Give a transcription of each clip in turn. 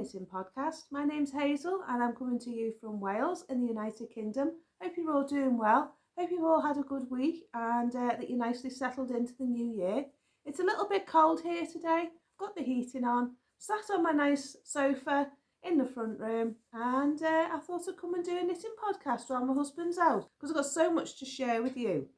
knitting podcast. My name's Hazel and I'm coming to you from Wales in the United Kingdom. Hope you're all doing well. Hope you've all had a good week and that you're nicely settled into the new year. It's a little bit cold here today. I've got the heating on, sat on my nice sofa in the front room, and I thought I'd come and do a knitting podcast while my husband's out because I've got so much to share with you.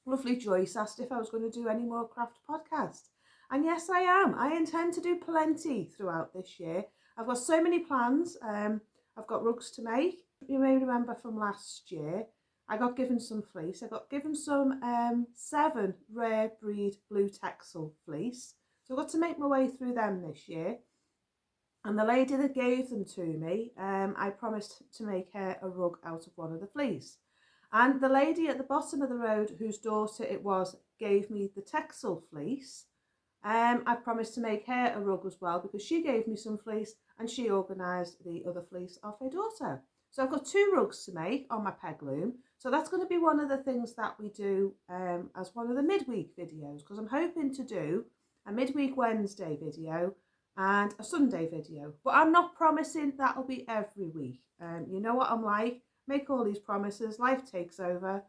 Lovely Joyce asked if I was going to do any more craft podcasts. And yes, I am. I intend to do plenty throughout this year. I've got so many plans. I've got rugs to make. You may remember from last year, I got given some fleece. I got given some 7 rare breed blue texel fleece. So I've got to make my way through them this year. And the lady that gave them to me, I promised to make her a rug out of one of the fleece. And the lady at the bottom of the road, whose daughter it was, gave me the texel fleece. I promised to make her a rug as well because she gave me some fleece and she organised the other fleece of her daughter. So I've got 2 rugs to make on my peg loom. So that's going to be one of the things that we do as one of the midweek videos, because I'm hoping to do a midweek Wednesday video and a Sunday video. But I'm not promising that'll be every week. You know what I'm like. Make all these promises, life takes over,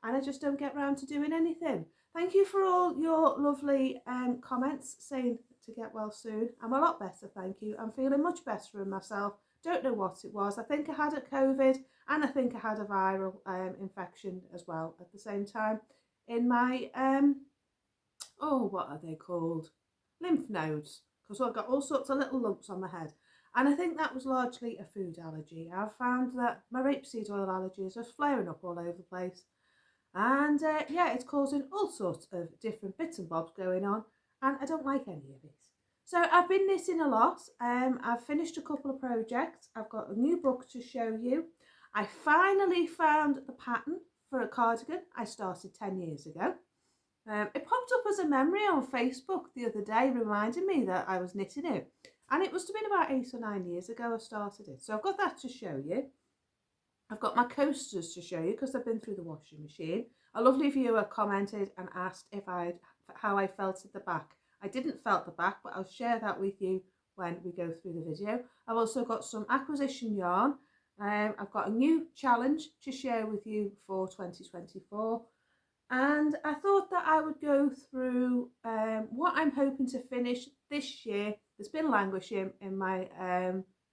and I just don't get around to doing anything. Thank you for all your lovely comments saying to get well soon. I'm a lot better, thank you. I'm feeling much better in myself. Don't know what it was. I think I had a COVID and I think I had a viral infection as well at the same time in my, what are they called? Lymph nodes. Because I've got all sorts of little lumps on my head. And I think that was largely a food allergy. I've found that my rapeseed oil allergies are flaring up all over the place. And it's causing all sorts of different bits and bobs going on. And I don't like any of it. So I've been knitting a lot. I've finished a couple of projects. I've got a new book to show you. I finally found the pattern for a cardigan I started 10 years ago. It popped up as a memory on Facebook the other day, reminding me that I was knitting it. And it must have been about 8 or 9 years ago I started it. So I've got that to show you. I've got my coasters to show you because they've been through the washing machine. A lovely viewer commented and asked how I felt at the back. I didn't felt the back, but I'll share that with you when we go through the video. I've also got some acquisition yarn. I've got a new challenge to share with you for 2024. And I thought that I would go through what I'm hoping to finish this year. There's been languishing in my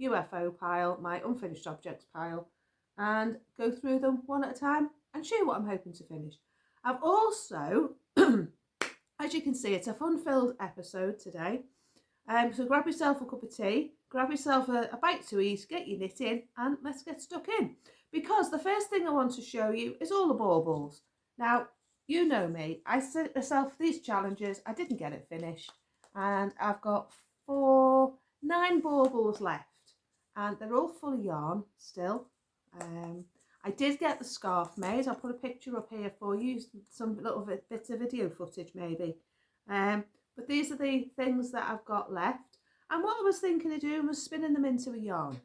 UFO pile, my unfinished objects pile, and go through them one at a time and show you what I'm hoping to finish. I've also, as you can see, it's a fun-filled episode today. So grab yourself a cup of tea, grab yourself a bite to eat, get your knitting, and let's get stuck in. Because the first thing I want to show you is all the baubles. Now, you know me, I set myself these challenges, I didn't get it finished, and I've got 9 baubles left, and they're all full of yarn still. I did get the scarf made. I'll put a picture up here for you, some little bits of video footage maybe. But these are the things that I've got left, and what I was thinking of doing was spinning them into a yarn,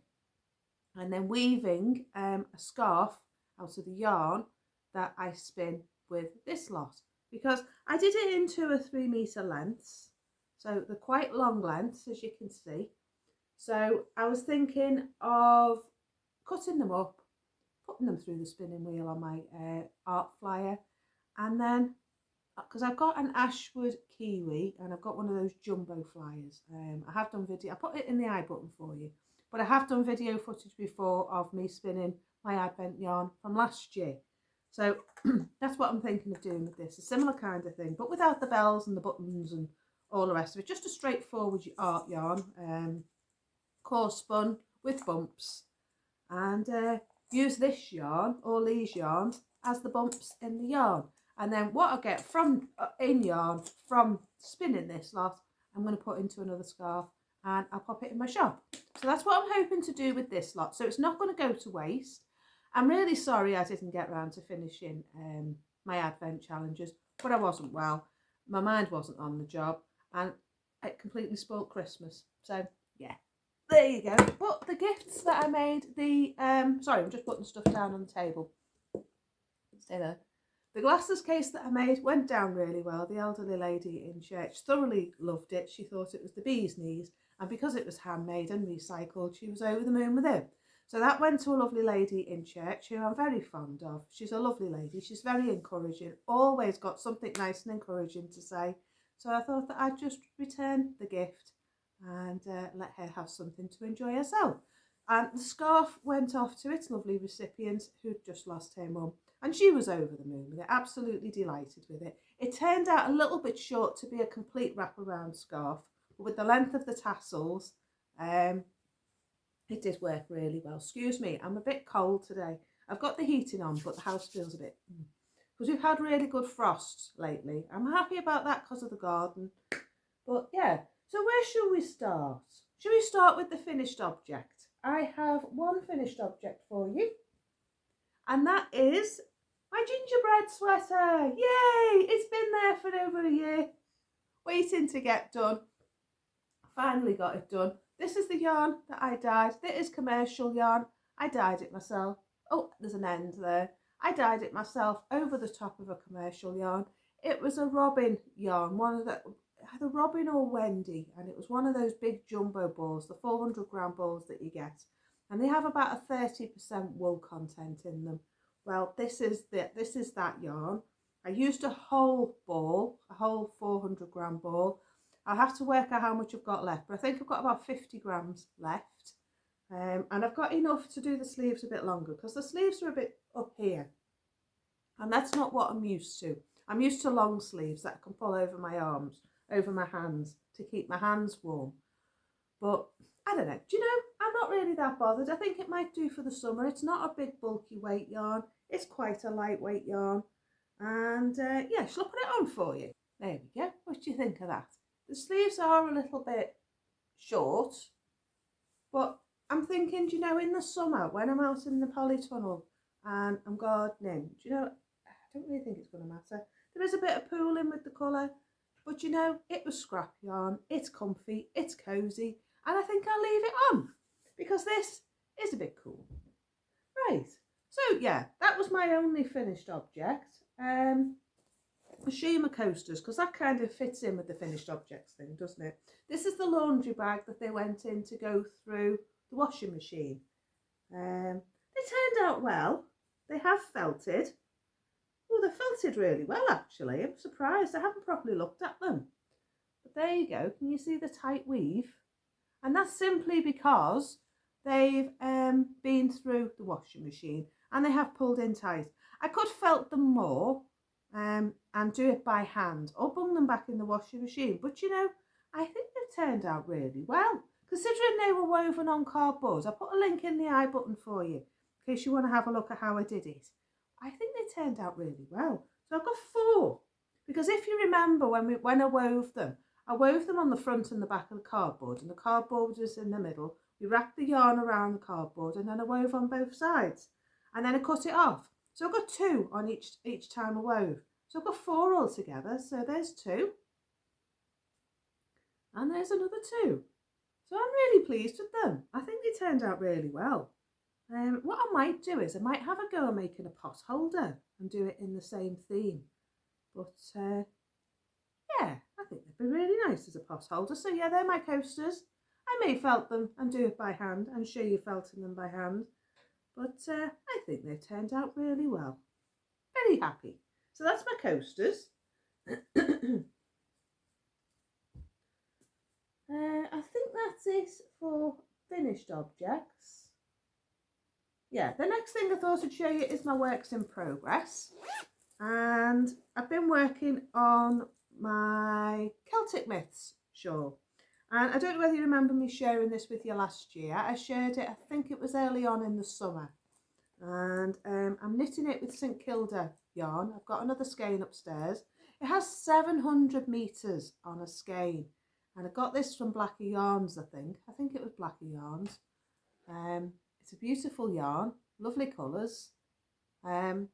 and then weaving a scarf out of the yarn that I spin with this lot, because I did it in 2 or 3 metre lengths, so they're quite long lengths as you can see. So I was thinking of cutting them up, putting them through the spinning wheel on my art flyer, and then because I've got an Ashwood kiwi and I've got one of those jumbo flyers. I have done video, I put it in the I button for you, but I have done video footage before of me spinning my advent yarn from last year. So that's what I'm thinking of doing with this, a similar kind of thing, but without the bells and the buttons and all the rest of it, just a straightforward art yarn, coarse spun with bumps, and use this yarn or these yarns as the bumps in the yarn. And then what I get from in yarn from spinning this lot, I'm going to put into another scarf and I'll pop it in my shop. So that's what I'm hoping to do with this lot. So it's not going to go to waste. I'm really sorry I didn't get around to finishing my advent challenges, but I wasn't well. My mind wasn't on the job and it completely spoiled Christmas. So yeah, there you go. But the gifts that I made, sorry, I'm just putting stuff down on the table. Stay there. The glasses case that I made went down really well. The elderly lady in church thoroughly loved it. She thought it was the bee's knees. And because it was handmade and recycled, she was over the moon with it. So that went to a lovely lady in church who I'm very fond of. She's a lovely lady. She's very encouraging, always got something nice and encouraging to say. So I thought that I'd just return the gift and let her have something to enjoy herself. And the scarf went off to its lovely recipient who'd just lost her mum. And she was over the moon with it, absolutely delighted with it. It turned out a little bit short to be a complete wraparound scarf, but with the length of the tassels, it did work really well. Excuse me, I'm a bit cold today. I've got the heating on, but the house feels a bit... Because we've had really good frosts lately. I'm happy about that because of the garden. But yeah, so where shall we start? Shall we start with the finished object? I have one finished object for you. And that is my gingerbread sweater. Yay! It's been there for over a year, waiting to get done. Finally got it done. This is the yarn that I dyed. This is commercial yarn. I dyed it myself. Oh, there's an end there. I dyed it myself over the top of a commercial yarn. It was a robin yarn, one of the either robin or Wendy, and it was one of those big jumbo balls, the 400-gram balls that you get, and they have about a 30% wool content in them. Well, this is that yarn. I used a whole ball, a whole 400-gram ball. I'll have to work out how much I've got left, but I think I've got about 50 grams left. And I've got enough to do the sleeves a bit longer because the sleeves are a bit up here. And that's not what I'm used to. I'm used to long sleeves that I can pull over my arms, over my hands to keep my hands warm. But I don't know. Do you know, I'm not really that bothered. I think it might do for the summer. It's not a big bulky weight yarn. It's quite a lightweight yarn. And yeah, shall I put it on for you? There we go. What do you think of that? The sleeves are a little bit short, but I'm thinking, do you know, in the summer when I'm out in the polytunnel and I'm gardening, do you know, I don't really think it's going to matter. There is a bit of pooling with the colour, but you know, it was scrap yarn, it's comfy, it's cosy, and I think I'll leave it on because this is a bit cool. Right, so yeah, that was my only finished object. I'll show you my coasters because that kind of fits in with the finished objects thing, doesn't it? This is the laundry bag that they went in to go through the washing machine. They turned out well. They have felted. Oh, they're felted really well, actually. I'm surprised. I haven't properly looked at them. But there you go. Can you see the tight weave? And that's simply because they've been through the washing machine and they have pulled in tight. I could felt them more and do it by hand or bung them back in the washing machine. But you know, I think they've turned out really well. Considering they were woven on cardboard, I'll put a link in the I button for you in case you want to have a look at how I did it. I think they turned out really well. So I've got 4 because if you remember when I wove them on the front and the back of the cardboard, and the cardboard was in the middle. We wrapped the yarn around the cardboard and then I wove on both sides, and then I cut it off. So I've got 2 on each time I wove. So I've got 4 altogether. So there's 2, and there's another 2. So I'm really pleased with them. I think they turned out really well. What I might do is I might have a go at making a pot holder and do it in the same theme. But yeah, I think they'd be really nice as a pot holder. So yeah, they're my coasters. I may felt them and do it by hand and show you felting them by hand. But I think they've turned out really well. Very happy. So that's my coasters. I think that's it for finished objects. Yeah, the next thing I thought I'd show you is my works in progress. And I've been working on my Celtic myths shawl. And I don't know whether you remember me sharing this with you last year. I shared it, I think it was early on in the summer. And I'm knitting it with St Kilda yarn. I've got another skein upstairs. It has 700 metres on a skein. And I got this from Blacker Yarns, I think. I think it was Blacker Yarns. It's a beautiful yarn, lovely colours. And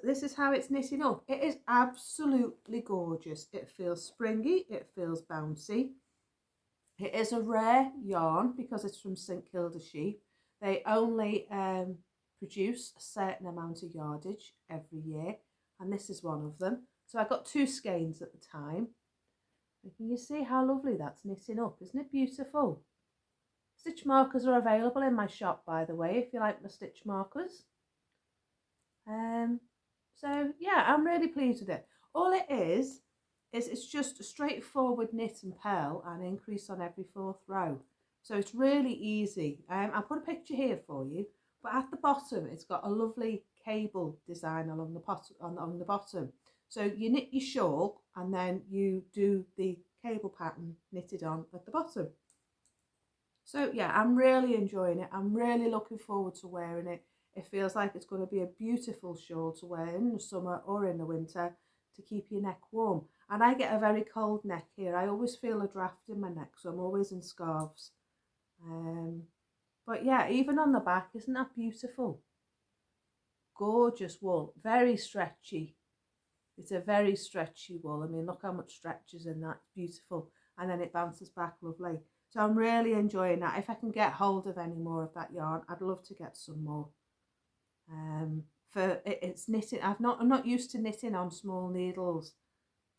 this is how it's knitting up. It is absolutely gorgeous. It feels springy, it feels bouncy. It is a rare yarn because it's from St Kilda sheep. They only produce a certain amount of yardage every year, and this is one of them. So I got 2 skeins at the time. And can you see how lovely that's knitting up? Isn't it beautiful? Stitch markers are available in my shop, by the way, if you like my stitch markers. So yeah, I'm really pleased with it. All it is it's just a straightforward knit and purl and increase on every 4th row. So it's really easy. I'll put a picture here for you, but at the bottom it's got a lovely cable design along the bottom. So you knit your shawl and then you do the cable pattern knitted on at the bottom. So yeah, I'm really enjoying it. I'm really looking forward to wearing it. It feels like it's going to be a beautiful shawl to wear in the summer or in the winter to keep your neck warm. And I get a very cold neck here. I always feel a draft in my neck, so I'm always in scarves. But yeah, even on the back, isn't that beautiful? Gorgeous wool, very stretchy. It's a very stretchy wool. I mean, look how much stretch is in that. It's beautiful. And then it bounces back lovely. So I'm really enjoying that. If I can get hold of any more of that yarn, I'd love to get some more. It's knitting. I'm not used to knitting on small needles,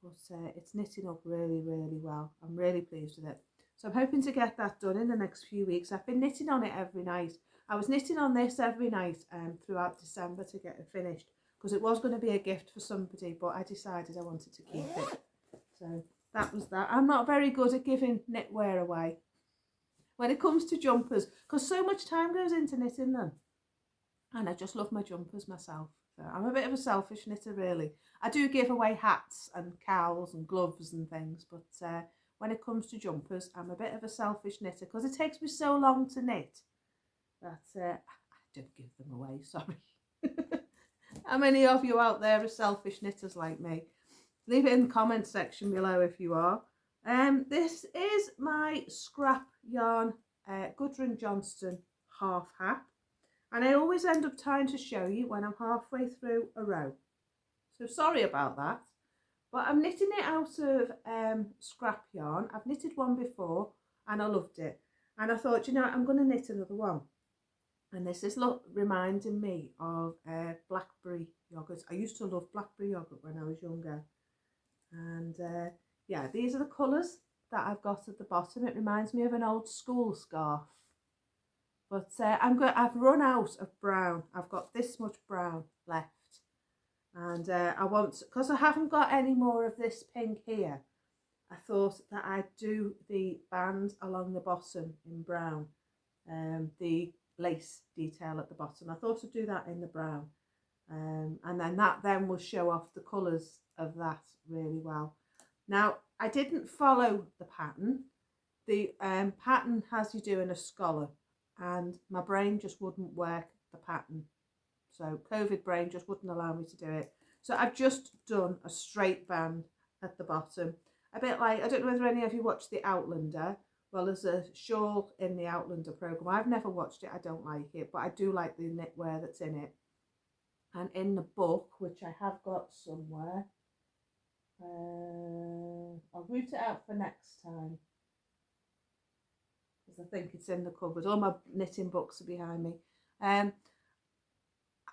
but it's knitting up really, really well. I'm really pleased with it. So I'm hoping to get that done in the next few weeks. I've been knitting on it every night. I was knitting on this every night throughout December to get it finished, because it was going to be a gift for somebody, but I decided I wanted to keep it. So that was that. I'm not very good at giving knitwear away when it comes to jumpers, because so much time goes into knitting them. And I just love my jumpers myself. So I'm a bit of a selfish knitter, really. I do give away hats and cowls and gloves and things, but when it comes to jumpers, I'm a bit of a selfish knitter because it takes me so long to knit that I don't give them away, sorry. How many of you out there are selfish knitters like me? Leave it in the comment section below if you are. This is my scrap yarn, Gudrun Johnston half hap. And I always end up trying to show you when I'm halfway through a row. So sorry about that. But I'm knitting it out of scrap yarn. I've knitted one before and I loved it. And I thought, you know, I'm going to knit another one. And this is reminding me of blackberry yogurt. I used to love blackberry yogurt when I was younger. And yeah, these are the colours that I've got at the bottom. It reminds me of an old school scarf. But I've run out of brown. I've got this much brown left. And I want, because I haven't got any more of this pink here, I thought that I'd do the band along the bottom in brown. The lace detail at the bottom. I thought I'd do that in the brown. And then that will show off the colours of that really well. Now, I didn't follow the pattern. The pattern has you doing a scallop. And my brain just wouldn't work the pattern. So COVID brain just wouldn't allow me to do it. So I've just done a straight band at the bottom. A bit like, I don't know whether any of you watched The Outlander. Well, there's a shawl in the Outlander programme. I've never watched it, I don't like it, but I do like the knitwear that's in it. And in the book, which I have got somewhere, I'll root it out for next time. I think it's in the cupboard. All my knitting books are behind me.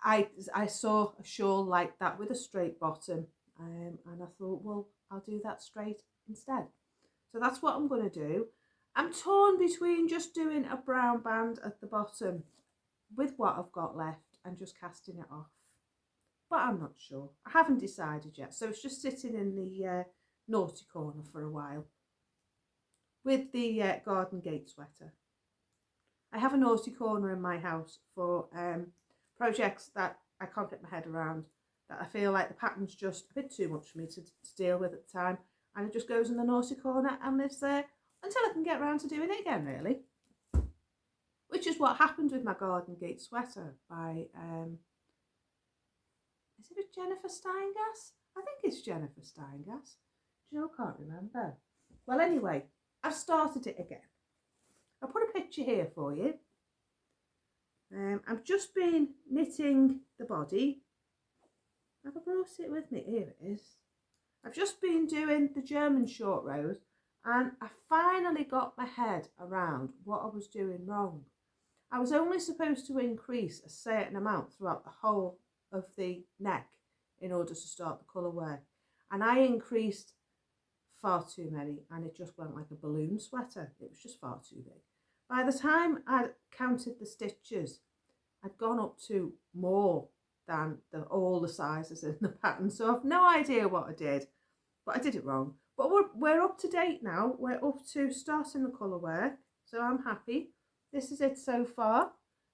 I saw a shawl like that with a straight bottom, and I thought, well, I'll do that straight instead. So that's what I'm going to do. I'm torn between just doing a brown band at the bottom with what I've got left and just casting it off. But I'm not sure. I haven't decided yet. So it's just sitting in the naughty corner for a while. With the Gardengate sweater. I have a naughty corner in my house for projects that I can't get my head around, that I feel like the pattern's just a bit too much for me to deal with at the time, and it just goes in the naughty corner and lives there until I can get around to doing it again, really. Which is what happened with my Gardengate sweater by, is it Jennifer Steingas? I think it's Jennifer Steingas. Do you know, I can't remember. Well, anyway, I've started it again. I'll put a picture here for you. I've just been knitting the body. Have I brought it with me? Here it is. I've just been doing the German short rows and I finally got my head around what I was doing wrong. I was only supposed to increase a certain amount throughout the whole of the neck in order to start the colour work. And I increased far too many, and it just went like a balloon sweater. It was just far too big. By the time I'd counted the stitches, I'd gone up to more than all the sizes in the pattern. So I've no idea what I did, but I did it wrong. But we're up to date now. We're up to starting the colour work, so I'm happy. This is it so far.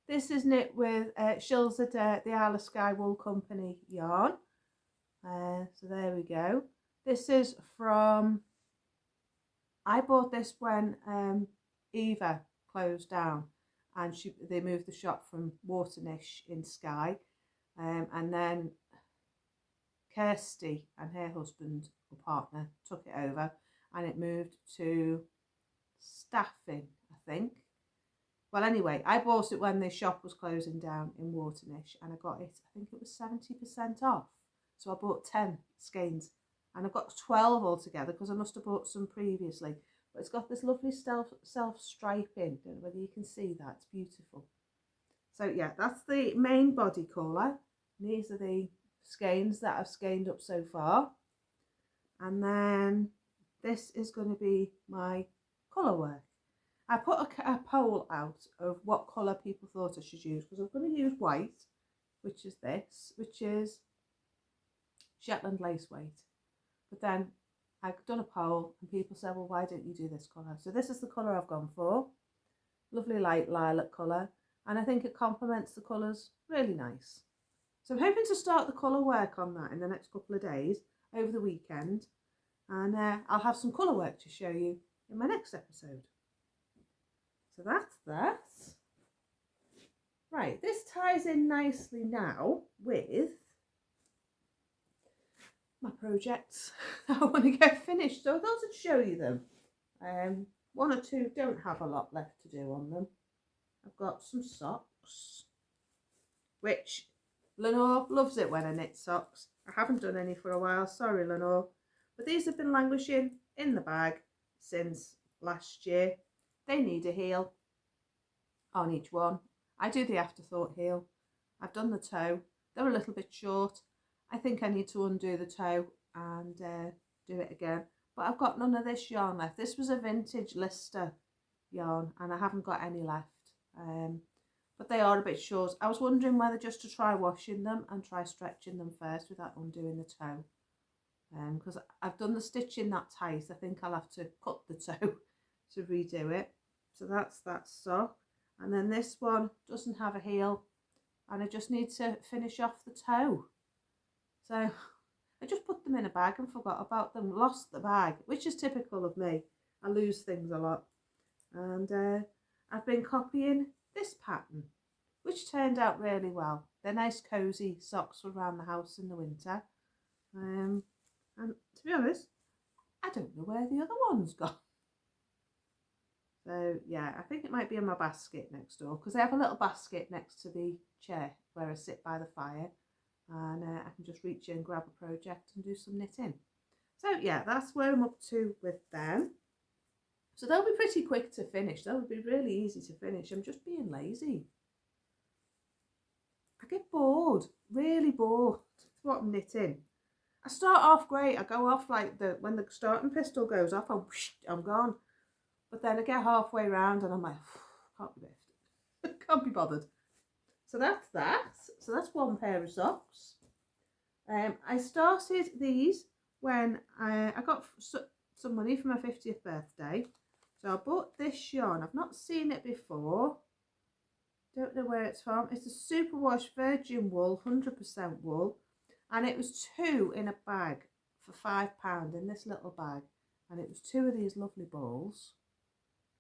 This is knit with Shilza, the Isle of Skye Wool Company yarn. So there we go. This is from, I bought this when Eva closed down, and they moved the shop from Waternish in Skye, and then Kirsty and her husband or partner took it over, and it moved to Staffing, I think. Well, anyway, I bought it when the shop was closing down in Waternish, and I got it, I think it was 70% off. So I bought 10 skeins, and I've got 12 altogether because I must have bought some previously. But it's got this lovely self striping. Don't know whether you can see that. It's beautiful. So yeah, that's the main body colour. These are the skeins that I've skeined up so far. And then this is going to be my colour work. I put a poll out of what colour people thought I should use, because I'm going to use white, which is this, which is Shetland lace weight. But then I've done a poll and people said, well, why don't you do this colour? So this is the colour I've gone for. Lovely light lilac colour, and I think it complements the colours really nice. So I'm hoping to start the colour work on that in the next couple of days over the weekend, and I'll have some colour work to show you in my next episode. So that's that. Right, this ties in nicely now with my projects that I want to get finished. So I thought I'd show you them. One or two don't have a lot left to do on them. I've got some socks, which Lenore loves it when I knit socks. I haven't done any for a while, sorry Lenore. But these have been languishing in the bag since last year. They need a heel on each one. I do the afterthought heel. I've done the toe. They're a little bit short. I think I need to undo the toe and do it again. But I've got none of this yarn left. This was a vintage Lister yarn and I haven't got any left. But they are a bit short. I was wondering whether just to try washing them and try stretching them first without undoing the toe. Because I've done the stitching that tight. I think I'll have to cut the toe to redo it. So that's that sock. And then this one doesn't have a heel and I just need to finish off the toe. So I just put them in a bag and forgot about them, lost the bag, which is typical of me. I lose things a lot. And I've been copying this pattern, which turned out really well. They're nice cosy socks for around the house in the winter. And to be honest, I don't know where the other one's gone. So yeah, I think it might be in my basket next door, because I have a little basket next to the chair where I sit by the fire, and I can just reach in, grab a project and do some knitting. So yeah, that's where I'm up to with them. So they'll be pretty quick to finish. They'll be really easy to finish. I'm just being lazy. I get bored, really bored with what I'm knitting. I start off great. I go off like when the starting pistol goes off, I'm gone. But then I get halfway around and I'm like, can't be bothered. Can't be bothered. So that's that. So that's one pair of socks. I started these when I got some money for my 50th birthday. So I bought this yarn. I've not seen it before. Don't know where it's from. It's a superwash virgin wool, 100% wool. And it was 2 in a bag for £5 in this little bag. And it was 2 of these lovely balls.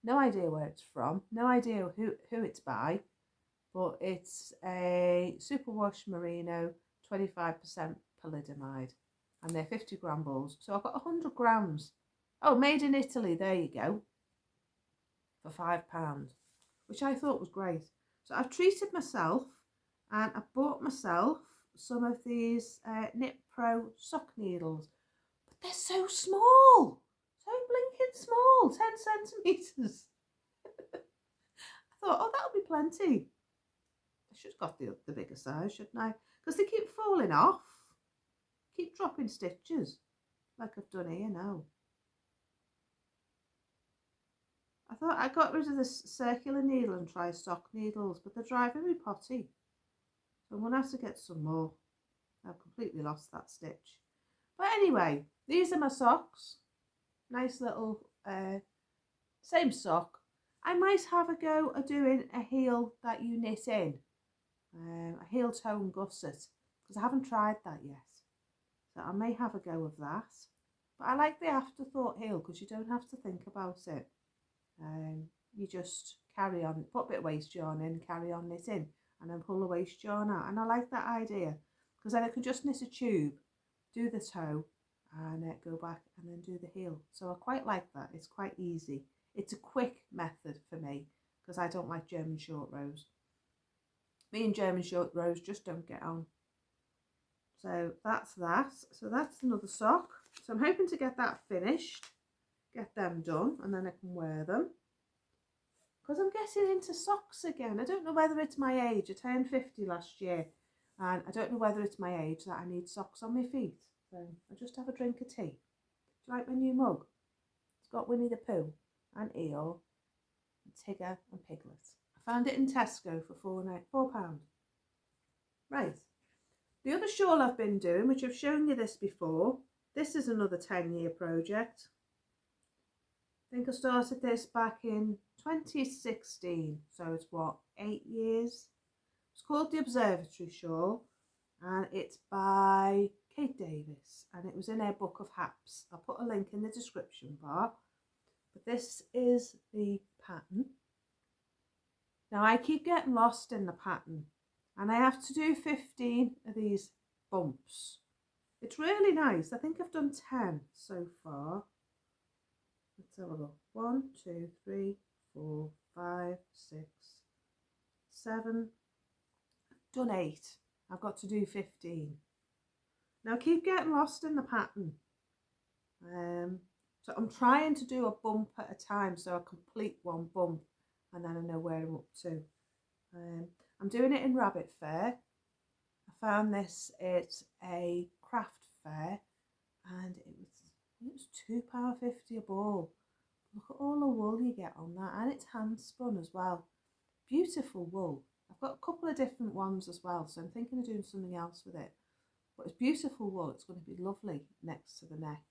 No idea where it's from. No idea who it's by. But it's a superwash merino, 25% polyamide. And they're 50 gram balls. So I've got 100 grams. Oh, made in Italy. There you go. For £5. Which I thought was great. So I've treated myself. And I bought myself some of these Knit Pro sock needles. But they're so small. So blinking small. 10 centimetres. I thought, oh, that'll be plenty. I should have got the bigger size, shouldn't I? Because they keep falling off. Keep dropping stitches. Like I've done here now. I thought I got rid of this circular needle and tried stock needles, but they're driving me potty. So I'm going to have to get some more. I've completely lost that stitch. But anyway, these are my socks. Nice little, same sock. I might have a go at doing a heel that you knit in. A heel toe and gusset, because I haven't tried that yet. So I may have a go of that. But I like the afterthought heel because you don't have to think about it. You just carry on, put a bit of waste yarn in, carry on knitting, and then pull the waste yarn out. And I like that idea because then I can just knit a tube, do the toe, and go back and then do the heel. So I quite like that. It's quite easy. It's a quick method for me because I don't like German short rows. Me and German short rows just don't get on. So that's that. So that's another sock. So I'm hoping to get that finished, get them done, and then I can wear them. Because I'm getting into socks again. I don't know whether it's my age. I turned 50 last year, and I don't know whether it's my age that I need socks on my feet. So I'll just have a drink of tea. Do you like my new mug? It's got Winnie the Pooh and Eeyore, and Tigger and Piglet. I found it in Tesco for £4. Right. The other shawl I've been doing, which I've shown you this before, this is another 10-year project. I think I started this back in 2016, so it's what, 8 years? It's called the Observatory shawl, and it's by Davies, and it was in her book of haps. I'll put a link in the description bar, but this is the pattern. Now I keep getting lost in the pattern, and I have to do 15 of these bumps. It's really nice. I think I've done 10 so far. Let's have a look. 1, 2, 3, 4, 5, 6, 7. I've done 8. I've got to do 15. Now I keep getting lost in the pattern. So I'm trying to do a bump at a time, so I complete one bump and then I know where I'm up to. I'm doing it in rabbit fur. I found this at a craft fair, and it was £2.50 a ball. Look at all the wool you get on that, and it's hand spun as well. Beautiful wool. I've got a couple of different ones as well, so I'm thinking of doing something else with it. But it's beautiful wool. It's going to be lovely next to the neck.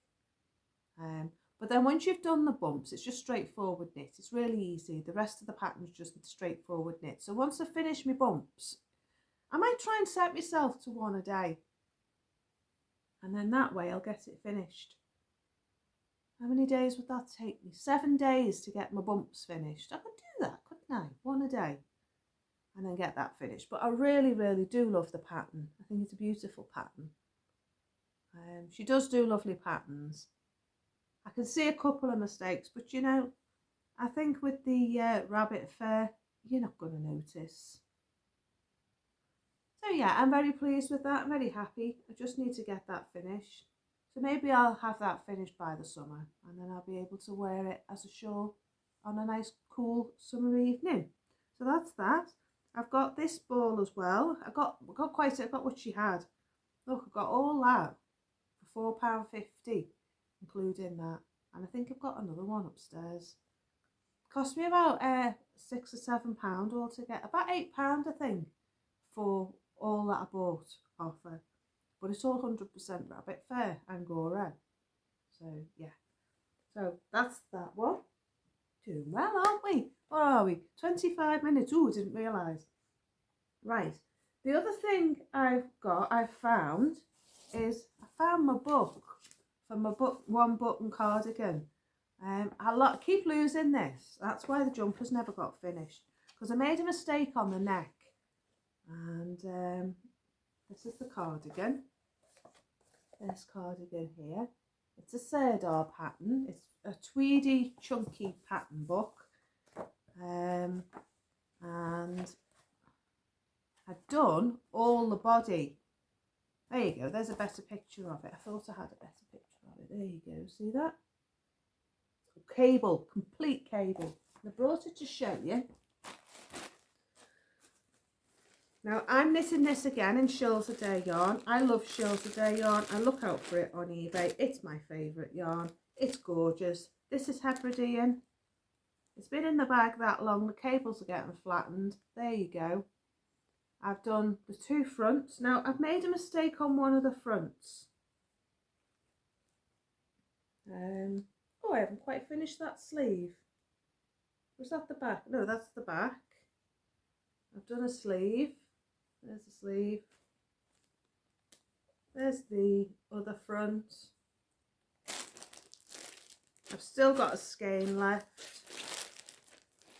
But then once you've done the bumps, it's just straightforward knit. It's really easy. The rest of the pattern is just straightforward knit. So once I finish my bumps, I might try and set myself to one a day. And then that way I'll get it finished. How many days would that take me? 7 days to get my bumps finished. I could do that, couldn't I? One a day. And then get that finished. But I really, really do love the pattern. I think it's a beautiful pattern. She does do lovely patterns. I can see a couple of mistakes, but you know, I think with the rabbit fur, you're not going to notice. So yeah, I'm very pleased with that. I'm very happy. I just need to get that finished. So maybe I'll have that finished by the summer, and then I'll be able to wear it as a shawl on a nice cool summer evening. So that's that. I've got this ball as well. I got what she had. Look, I've got all that for £4.50. Including that, and I think I've got another one upstairs. Cost me about £6 or £7 altogether, about £8 I think for all that I bought off her. But it's all 100% rabbit fur Angora. So yeah, so that's that one. Doing well, aren't we? What are we? 25 minutes. Oh, I didn't realise. Right. The other thing I found my book. For my one button cardigan. I keep losing this. That's why the jumper's never got finished, because I made a mistake on the neck. And this is the cardigan. This cardigan here. It's a Serdar pattern. It's a tweedy, chunky pattern book. And I've done all the body. There you go. There's a better picture of it. I thought I had a better picture of it. There you go. See that? Cable. Complete cable. I brought it to show you. Now, I'm knitting this again in Shirls a Day yarn. I love Shirls a Day yarn. I look out for it on eBay. It's my favourite yarn. It's gorgeous. This is Hebridean. It's been in the bag that long, the cables are getting flattened. There you go. I've done the 2 fronts. Now, I've made a mistake on one of the fronts. Oh, I haven't quite finished that sleeve. Was that the back? No, that's the back. I've done a sleeve. There's the sleeve. There's the other front. I've still got a skein left.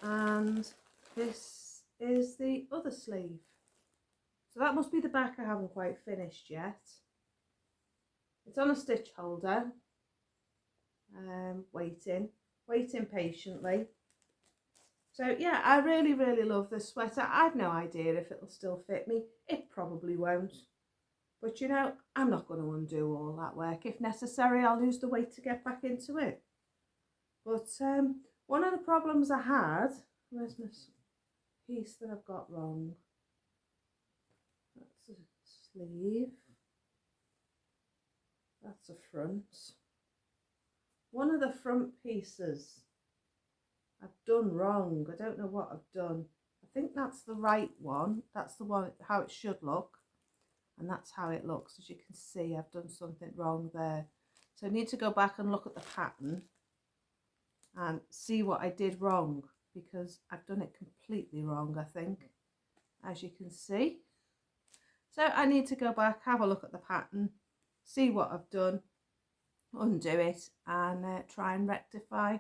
And this is the other sleeve. So that must be the back I haven't quite finished yet. It's on a stitch holder. Waiting patiently. So yeah, I really love this sweater. I've no idea if it'll still fit me. It probably won't. But you know, I'm not going to undo all that work. If necessary, I'll lose the weight to get back into it. But one of the problems I had, where's my piece that I've got wrong? That's a sleeve. That's a front. One of the front pieces I've done wrong. I don't know what I've done. I think that's the right one. That's the one, how it should look. And that's how it looks. As you can see, I've done something wrong there. So I need to go back and look at the pattern and see what I did wrong, because I've done it completely wrong, I think, as you can see. So I need to go back, have a look at the pattern, see what I've done, undo it, and try and rectify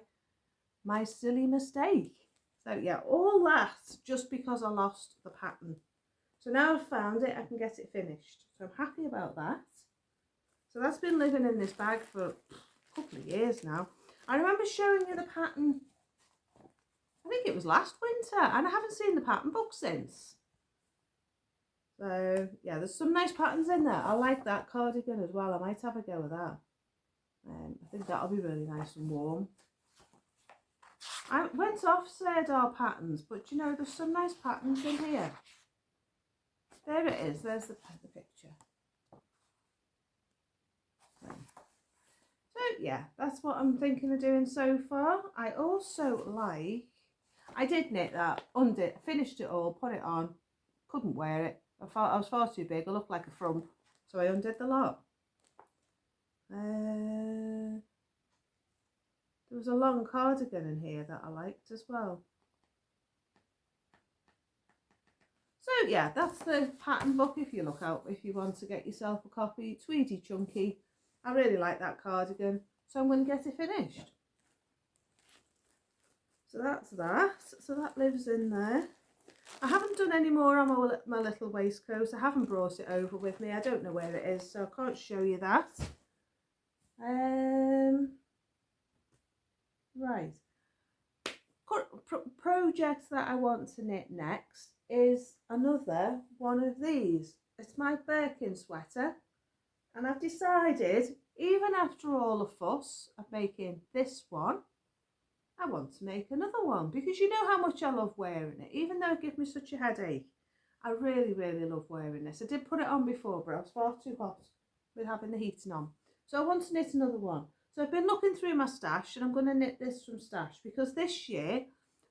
my silly mistake. So yeah, all that just because I lost the pattern. So now I've found it, I can get it finished. So I'm happy about that. So that's been living in this bag for a couple of years now. I remember showing you the pattern, I think it was last winter, and I haven't seen the pattern book since. So yeah, there's some nice patterns in there. I like that cardigan as well. I might have a go with that. I think that'll be really nice and warm. I went off Serdar patterns, but you know, there's some nice patterns in here. There it is. There's the picture. So yeah, that's what I'm thinking of doing so far. I also like, I did knit that, undid, finished it all, put it on, couldn't wear it. I was far too big, I looked like a frump, so I undid the lot. There was a long cardigan in here that I liked as well. So yeah, that's the pattern book if you look out, if you want to get yourself a copy. Tweedy chunky. I really like that cardigan, so I'm going to get it finished. So that's that. So that lives in there. I haven't done any more on my little waistcoat. I haven't brought it over with me. I don't know where it is, so I can't show you that. Right. Project that I want to knit next is another one of these. It's my Birkin sweater, and I've decided, even after all the fuss of making this one, I want to make another one, because you know how much I love wearing it. Even though it gives me such a headache, I really love wearing this. I did put it on before, but I was far too hot with having the heating on. So I want to knit another one. So I've been looking through my stash, and I'm going to knit this from stash, because this year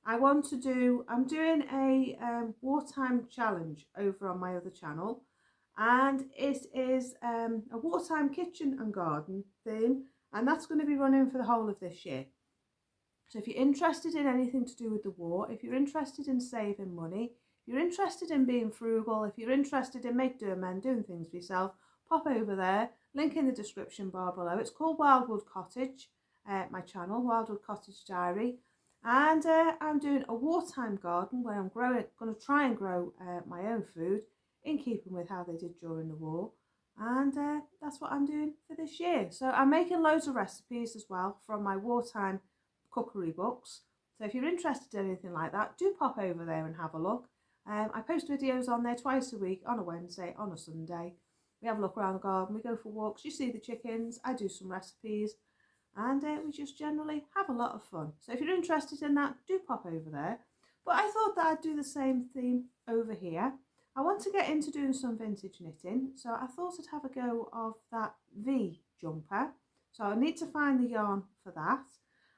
I'm doing a wartime challenge over on my other channel, and it is a wartime kitchen and garden theme, and that's going to be running for the whole of this year. So if you're interested in anything to do with the war, if you're interested in saving money, if you're interested in being frugal, if you're interested in doing things for yourself, pop over there, link in the description bar below. It's called Wildwood Cottage, my channel, Wildwood Cottage Diary. And I'm doing a wartime garden where I'm going to try and grow my own food in keeping with how they did during the war. And that's what I'm doing for this year. So I'm making loads of recipes as well from my wartime cookery books. So if you're interested in anything like that, do pop over there and have a look. I post videos on there twice a week, on a Wednesday, on a Sunday. We have a look around the garden, we go for walks, you see the chickens, I do some recipes, and we just generally have a lot of fun. So if you're interested in that, do pop over there. But I thought that I'd do the same theme over here. I want to get into doing some vintage knitting, so I thought I'd have a go of that V jumper. So I need to find the yarn for that.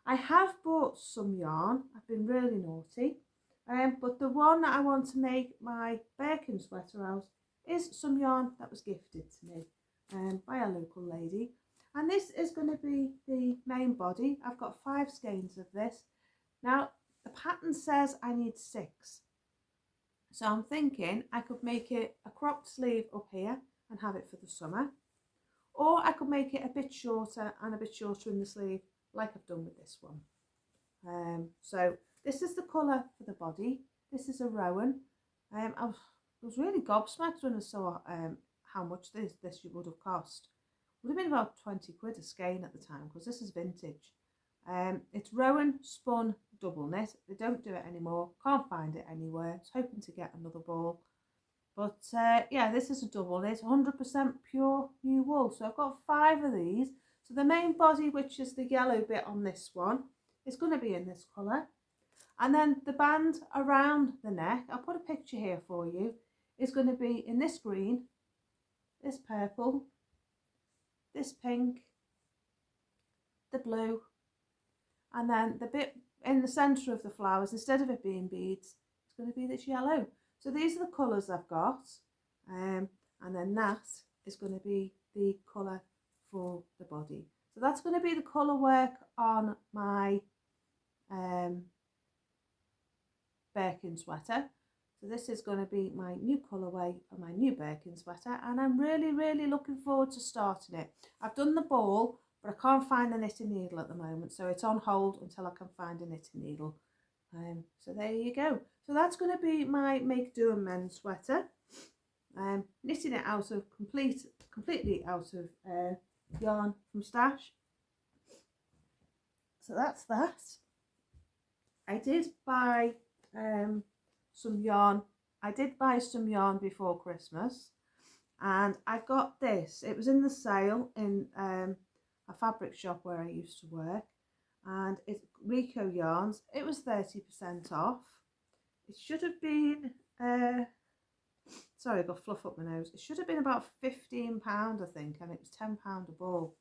I have bought some yarn. I've been really naughty. But the one that I want to make my Birkin sweater out is some yarn that was gifted to me by a local lady. And this is going to be the main body. I've got 5 skeins of this. Now, the pattern says I need 6. So I'm thinking I could make it a cropped sleeve up here and have it for the summer. Or I could make it a bit shorter and a bit shorter in the sleeve, like I've done with this one. So this is the colour for the body. This is a rowan. I was really gobsmacked when I saw how much this would have cost. It would have been about 20 quid a skein at the time, because this is vintage. It's rowan spun double knit. They don't do it anymore. Can't find it anywhere. I was hoping to get another ball. But yeah, this is a double knit, 100% pure new wool. So I've got 5 of these. So the main body, which is the yellow bit on this one, is going to be in this colour. And then the band around the neck, I'll put a picture here for you, is going to be in this green, this purple, this pink, the blue, and then the bit in the centre of the flowers, instead of it being beads, it's going to be this yellow. So these are the colours I've got, and then that is going to be the colour for the body. So that's going to be the colour work on my Birkin sweater. So this is going to be my new colourway for my new Birkin sweater, and I'm really looking forward to starting it. I've done the ball, but I can't find the knitting needle at the moment, so it's on hold until I can find a knitting needle. So there you go. So that's going to be my make do and mend sweater. Knitting it out of completely out of yarn from stash. So that's that. I did buy some yarn. I did buy some yarn before Christmas, and I got this. It was in the sale in a fabric shop where I used to work, and it's Rico yarns. It was 30% off. It should have been sorry, I got fluff up my nose. It should have been about £15, I think, and it was £10 a ball,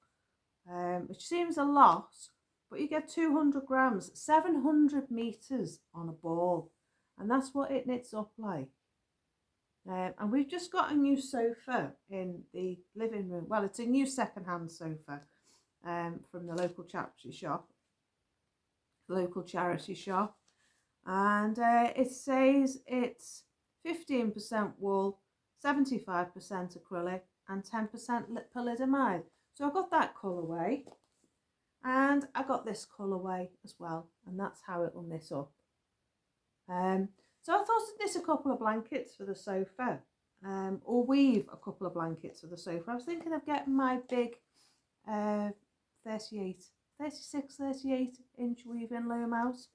which seems a lot, but you get 200 grams, 700 meters on a ball, and that's what it knits up like. And we've just got a new sofa in the living room. Well, it's a new second-hand sofa from the local charity shop. And it says it's 15% wool, 75% acrylic, and 10% polyamide. So I got that colourway, and I got this colourway as well, and that's how it will knit up. So I thought I'd knit a couple of blankets for the sofa, or weave a couple of blankets for the sofa. I was thinking of getting my big 36, 38 inch weaving loom out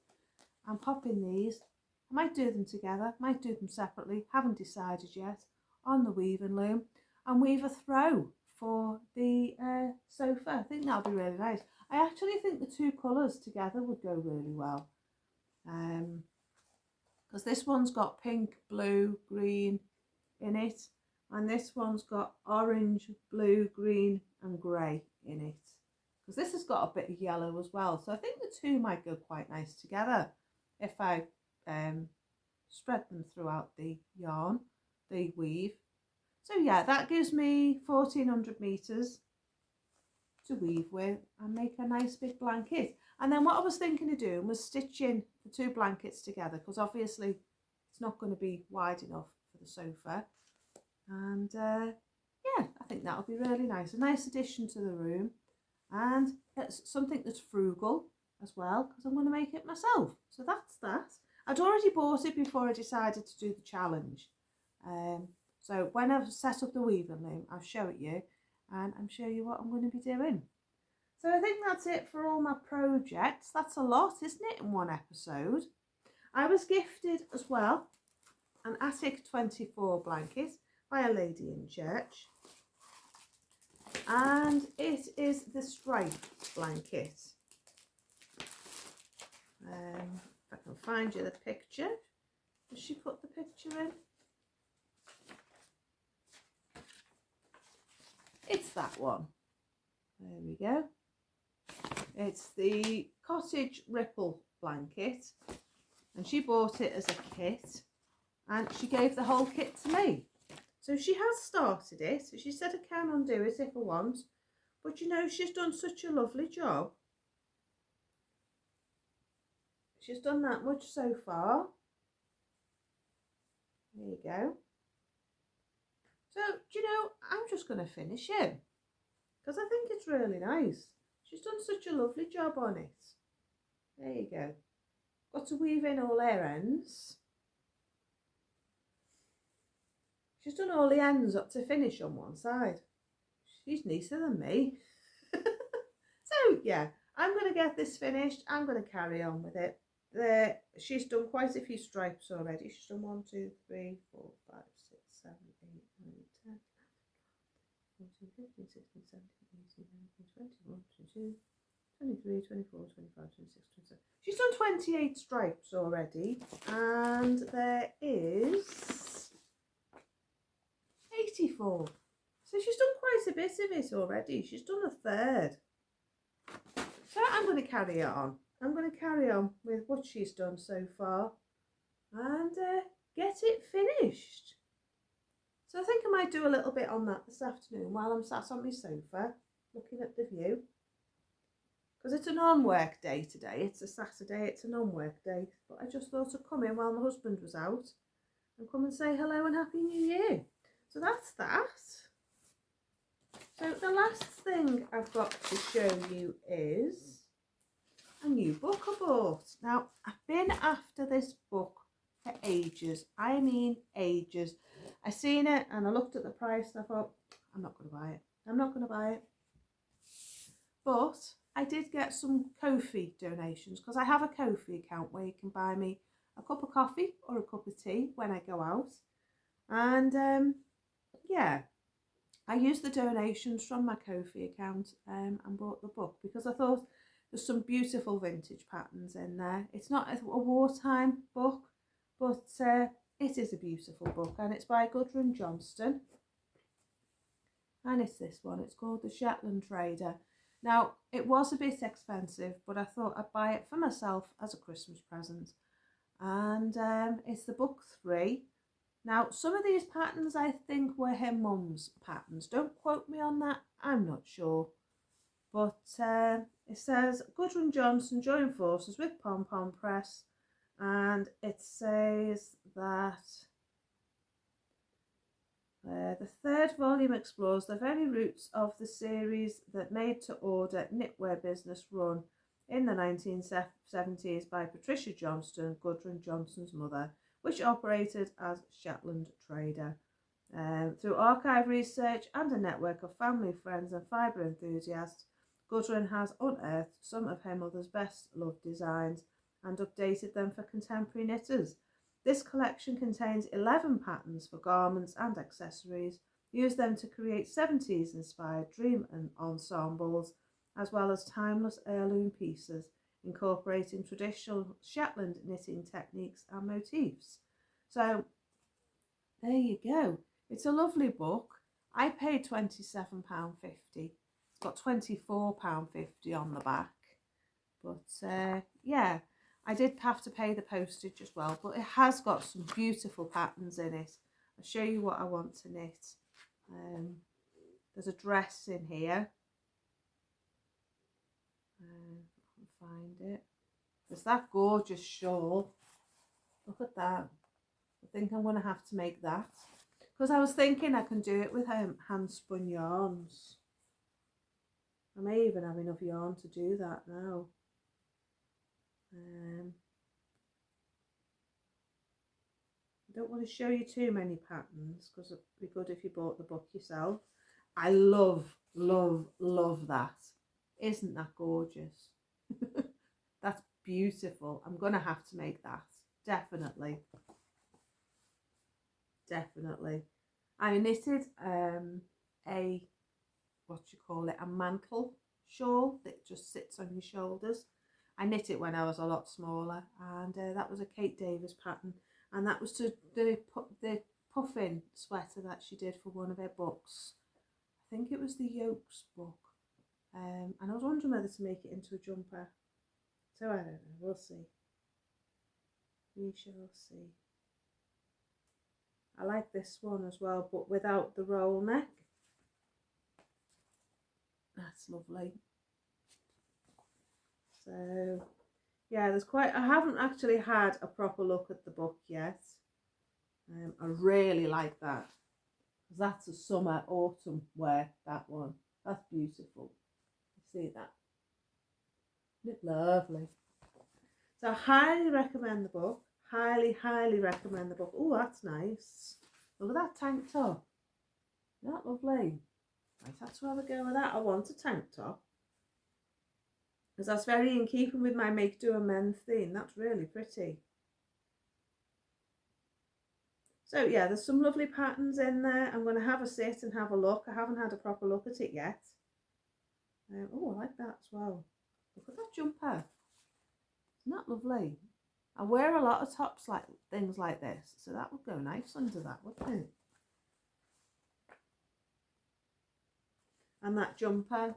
and popping these. I might do them together, might do them separately, haven't decided yet, on the weaving loom, and weave a throw for the sofa. I think that'll be really nice. I actually think the 2 colours together would go really well. Because this one's got pink, blue, green in it, and this one's got orange, blue, green and grey in it. Because this has got a bit of yellow as well, so I think the 2 might go quite nice together if I spread them throughout the yarn, the weave. So yeah, that gives me 1400 meters to weave with and make a nice big blanket. And then what I was thinking of doing was stitching the 2 blankets together, because obviously it's not going to be wide enough for the sofa. And yeah, I think that'll be really nice, a nice addition to the room, and it's something that's frugal as well, because I'm going to make it myself. So that's that. I'd already bought it before I decided to do the challenge. So when I've set up the weaving loom, I'll show it you, and I'm show you what I'm going to be doing. So I think that's it for all my projects. That's a lot, isn't it, in one episode? I was gifted as well an Attic 24 blanket by a lady in church, and it is the striped blanket. If I can find you the picture. Does she put the picture in? It's that one. There we go. It's the Cottage Ripple blanket, and she bought it as a kit, and she gave the whole kit to me. So she has started it. She said I can undo it if I want, but you know, she's done such a lovely job. She's done that much so far. There you go. So, do you know, I'm just going to finish it because I think it's really nice. She's done such a lovely job on it. There you go. Got to weave in all her ends. She's done all the ends up to finish on one side. She's nicer than me. So, yeah, I'm going to get this finished. I'm going to carry on with it. She's done quite a few stripes already. She's done 1, 2, 3, 4, 5, 6, 7, 8, 9, 10, 14, 15, 16, 17, 18, 19, 20, 21, 22, 23, 24, 25, 26, 27. She's done 28 stripes already, and there is 84. So she's done quite a bit of it already. She's done a third. So I'm going to carry it on. I'm going to carry on with what she's done so far and get it finished. So I think I might do a little bit on that this afternoon while I'm sat on my sofa looking at the view. Because it's a non-work day today. It's a Saturday, it's a non-work day. But I just thought I'd come in while my husband was out and come and say hello and Happy New Year. So that's that. So the last thing I've got to show you is a new book I bought. Now, I've been after this book for ages. I mean ages. I seen it and I looked at the price and I thought, I'm not going to buy it. I'm not going to buy it. But I did get some Ko-fi donations because I have a Ko-fi account where you can buy me a cup of coffee or a cup of tea when I go out. And yeah, I used the donations from my Ko-fi account and bought the book because I thought there's some beautiful vintage patterns in there. It's not a wartime book, but it is a beautiful book, and it's by Gudrun Johnston. And it's this one. It's called The Shetland Trader. Now, it was a bit expensive, but I thought I'd buy it for myself as a Christmas present. And it's the book 3. Now, some of these patterns I think were her mum's patterns. Don't quote me on that. I'm not sure. But it says Gudrun Johnston joined forces with Pom Pom Press, and it says that the 3rd volume explores the very roots of the series that made to order knitwear business run in the 1970s by Patricia Johnston, Gudrun Johnston's mother, which operated as Shetland Trader. Through archive research and a network of family, friends and fibre enthusiasts, Gudrun has unearthed some of her mother's best loved designs and updated them for contemporary knitters. This collection contains 11 patterns for garments and accessories. Use them to create 70s inspired dream and ensembles, as well as timeless heirloom pieces, incorporating traditional Shetland knitting techniques and motifs. So there you go. It's a lovely book. I paid £27.50. It's got £24.50 on the back. But yeah, I did have to pay the postage as well. But it has got some beautiful patterns in it. I'll show you what I want to knit. There's a dress in here. I can find it. There's that gorgeous shawl. Look at that. I think I'm going to have to make that. Because I was thinking I can do it with hand spun yarns. I may even have enough yarn to do that now. I don't want to show you too many patterns because it'd be good if you bought the book yourself. I love, love, love that. Isn't that gorgeous? That's beautiful. I'm going to have to make that. Definitely. Definitely. I knitted a mantle shawl that just sits on your shoulders. I knit it when I was a lot smaller, and that was a Kate Davies pattern, and that was to the puffin sweater that she did for one of her books. I think it was the Yokes book. And I was wondering whether to make it into a jumper. So I don't know, we'll see. We shall see. I like this one as well, but without the roll neck. That's lovely. So yeah, I haven't actually had a proper look at the book yet. I really like that. That's a summer, autumn wear, that one. That's beautiful. You see that? Isn't it lovely? So I highly recommend the book. Highly, highly recommend the book. Oh, that's nice. Look at that tank top. Isn't that lovely? Right, that's where we go with that. I want a tank top. Because that's very in keeping with my make, do and mend theme. That's really pretty. So yeah, there's some lovely patterns in there. I'm going to have a sit and have a look. I haven't had a proper look at it yet. Oh, I like that as well. Look at that jumper. Isn't that lovely? I wear a lot of tops like things like this, so that would go nice under that, wouldn't it? And that jumper.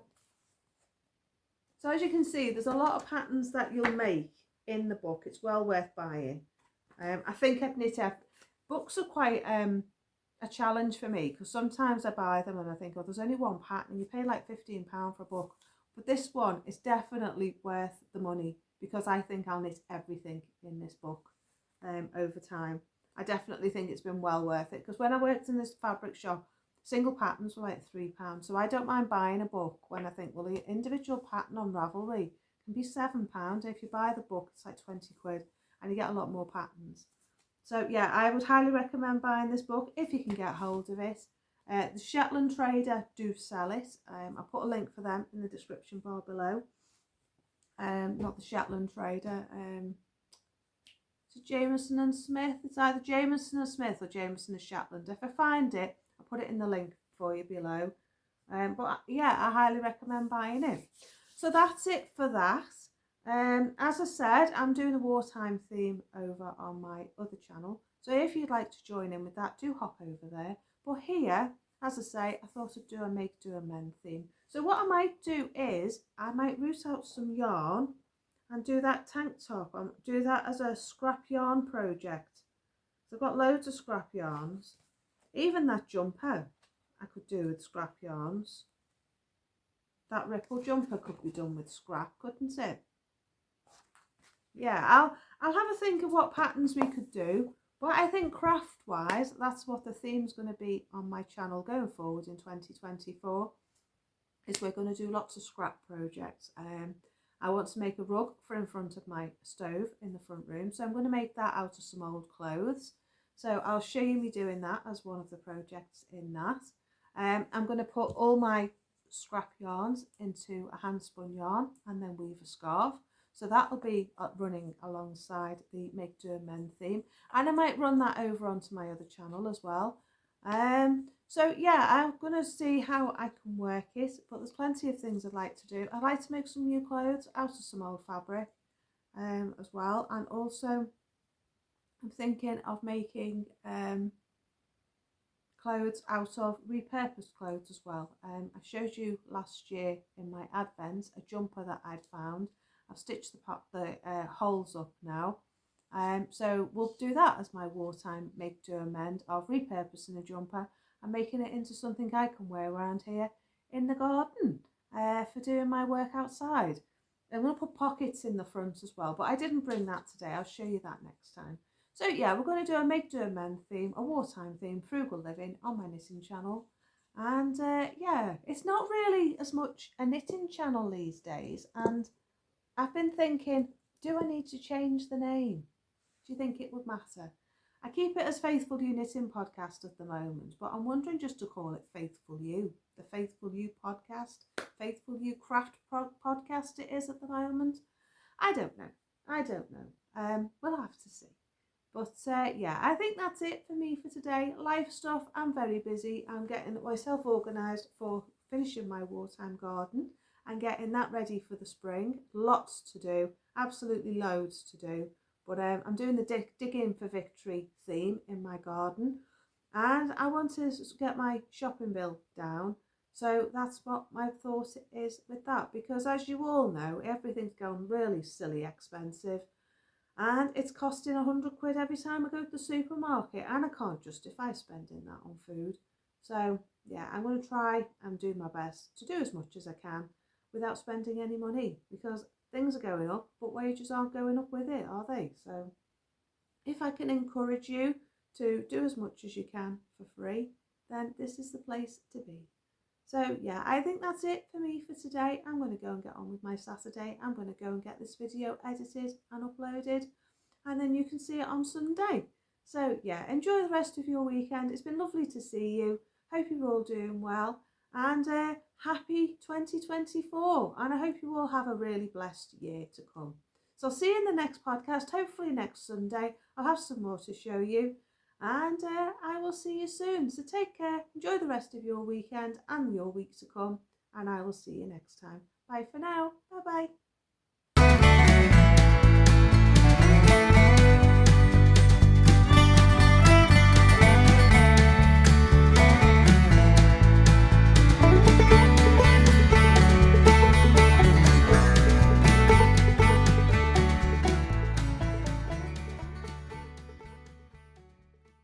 So as you can see, there's a lot of patterns that you'll make in the book. It's well worth buying. I think I'd knit books are quite a challenge for me, because sometimes I buy them and I think, oh, there's only one pattern. You pay like £15 for a book, but this one is definitely worth the money, because I think I'll knit everything in this book over time. I definitely think it's been well worth it, because when I worked in this fabric shop, single patterns were like £3, so I don't mind buying a book when I think, well, the individual pattern on Ravelry can be £7. If you buy the book, it's like 20 quid, and you get a lot more patterns. So yeah, I would highly recommend buying this book if you can get hold of it. The Shetland Trader do sell it. I'll put a link for them in the description bar below. Not the Shetland Trader. It's Jameson and Smith. It's either Jameson and Smith or Jameson and Shetland. If I find it, I'll put it in the link for you below. But yeah, I highly recommend buying it. So that's it for that. As I said, I'm doing a wartime theme over on my other channel. So if you'd like to join in with that, do hop over there. But here, as I say, I thought I'd do a make, do and mend theme. So what I might do is, I might root out some yarn and do that tank top. Do that as a scrap yarn project. So I've got loads of scrap yarns. Even that jumper I could do with scrap yarns. That ripple jumper could be done with scrap, couldn't it? Yeah, I'll have a think of what patterns we could do. But I think craft wise, that's what the theme's going to be on my channel going forward in 2024. Is we're going to do lots of scrap projects. I want to make a rug for in front of my stove in the front room. So I'm going to make that out of some old clothes. So I'll show you me doing that as one of the projects in that. I'm going to put all my scrap yarns into a hand spun yarn and then weave a scarf. So that will be running alongside the make, do and mend theme. And I might run that over onto my other channel as well. So yeah, I'm going to see how I can work it, but there's plenty of things I'd like to do. I'd like to make some new clothes out of some old fabric as well. And also I'm thinking of making clothes out of repurposed clothes as well. I showed you last year in my advent a jumper that I'd found. I've stitched the holes up now. So we'll do that as my wartime make, do and mend of repurposing a jumper and making it into something I can wear around here in the garden for doing my work outside. I'm going to put pockets in the front as well, but I didn't bring that today. I'll show you that next time. So yeah, we're going to do a make, do and mend theme, a wartime theme, frugal living on my knitting channel. And yeah, it's not really as much a knitting channel these days. And I've been thinking, do I need to change the name? Do you think it would matter? I keep it as Faithful You Knitting Podcast at the moment, but I'm wondering just to call it Faithful You, the Faithful You Podcast, Faithful You Craft Podcast it is at the moment. I don't know. We'll have to see. But yeah, I think that's it for me for today. Life stuff, I'm very busy. I'm getting myself organised for finishing my wartime garden and getting that ready for the spring. Lots to do, absolutely loads to do. But I'm doing the Digging for Victory theme in my garden. And I want to get my shopping bill down So that's what my thought is with that, because as you all know, everything's going really silly expensive, and it's costing £100 every time I go to the supermarket, and I can't justify spending that on food. So yeah, I'm going to try and do my best to do as much as I can without spending any money, because things are going up, but wages aren't going up with it, are they? So if I can encourage you to do as much as you can for free, then this is the place to be. So yeah, I think that's it for me for today. I'm going to go and get on with my Saturday. I'm going to go and get this video edited and uploaded, and then you can see it on Sunday. So yeah, enjoy the rest of your weekend. It's been lovely to see you. Hope you're all doing well, and happy 2024. And I hope you all have a really blessed year to come. So I'll see you in the next podcast, hopefully next Sunday. I'll have some more to show you, and I will see you soon. So take care, enjoy the rest of your weekend and your week to come, and I will see you next time. Bye for now. Bye bye.